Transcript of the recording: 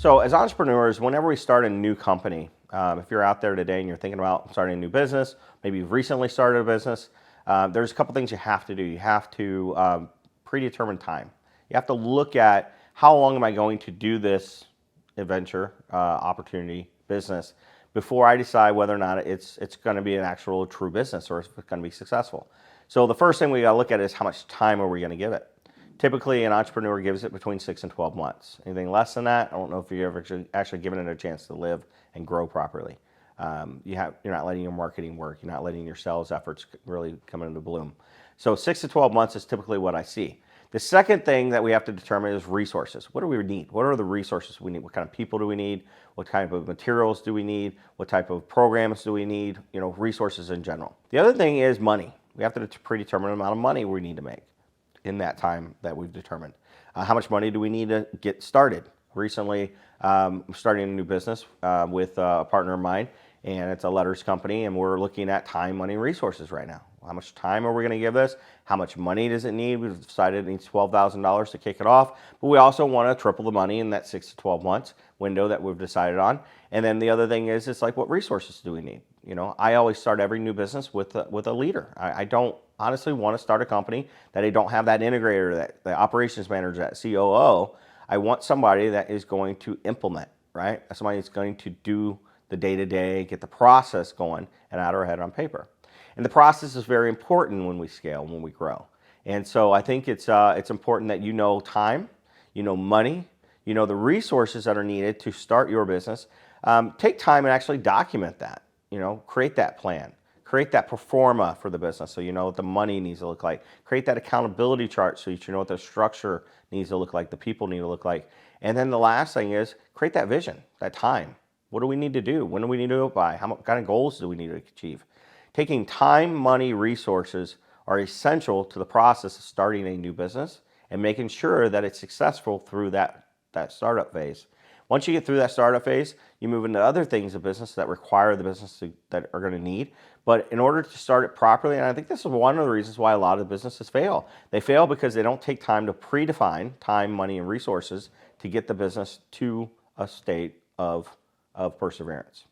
So as entrepreneurs, whenever we start a new company, if you're out there today and you're thinking about starting a new business, maybe you've recently started a business, there's a couple things you have to do. You have to predetermine time. You have to look at how long am I going to do this adventure, opportunity, business before I decide whether or not it's going to be an actual true business or if it's going to be successful. So the first thing we got to look at is how much time are we going to give it. Typically, an entrepreneur gives it between 6 and 12 months. Anything less than that, I don't know if you've ever actually given it a chance to live and grow properly. You're not letting your marketing work. You're not letting your sales efforts really come into bloom. So 6 to 12 months is typically what I see. The second thing that we have to determine is resources. What do we need? What are the resources we need? What kind of people do we need? What type of materials do we need? What type of programs do we need? Resources in general. The other thing is money. We have to predetermine the amount of money we need to make in that time that we've determined. How much money do we need to get started? Recently, I'm starting a new business with a partner of mine, and it's a letters company, and we're looking at time, money, and resources right now. How much time are we going to give this? How much money does it need? We've decided it needs $12,000 to kick it off, but we also want to triple the money in that 6 to 12 months window that we've decided on. And then the other thing is, it's like, what resources do we need? I always start every new business with a leader. I don't honestly want to start a company that I don't have that integrator, that the operations manager, that COO. I want somebody that is going to implement, right? Somebody that's going to do the day-to-day, get the process going, and out our head on paper. And the process is very important when we scale, when we grow. And so I think it's important that you know time, you know money, you know the resources that are needed to start your business. Take time and actually document that. Create that plan. Create that pro forma for the business so you know what the money needs to look like. Create that accountability chart so you know what the structure needs to look like, the people need to look like. And then the last thing is create that vision, that time. What do we need to do? When do we need to go by? What kind of goals do we need to achieve? Taking time, money, resources are essential to the process of starting a new business and making sure that it's successful through that startup phase. Once you get through that startup phase, you move into other things of business that require the business that are going to need. But in order to start it properly, and I think this is one of the reasons why a lot of businesses fail. They fail because they don't take time to predefine time, money, and resources to get the business to a state of perseverance.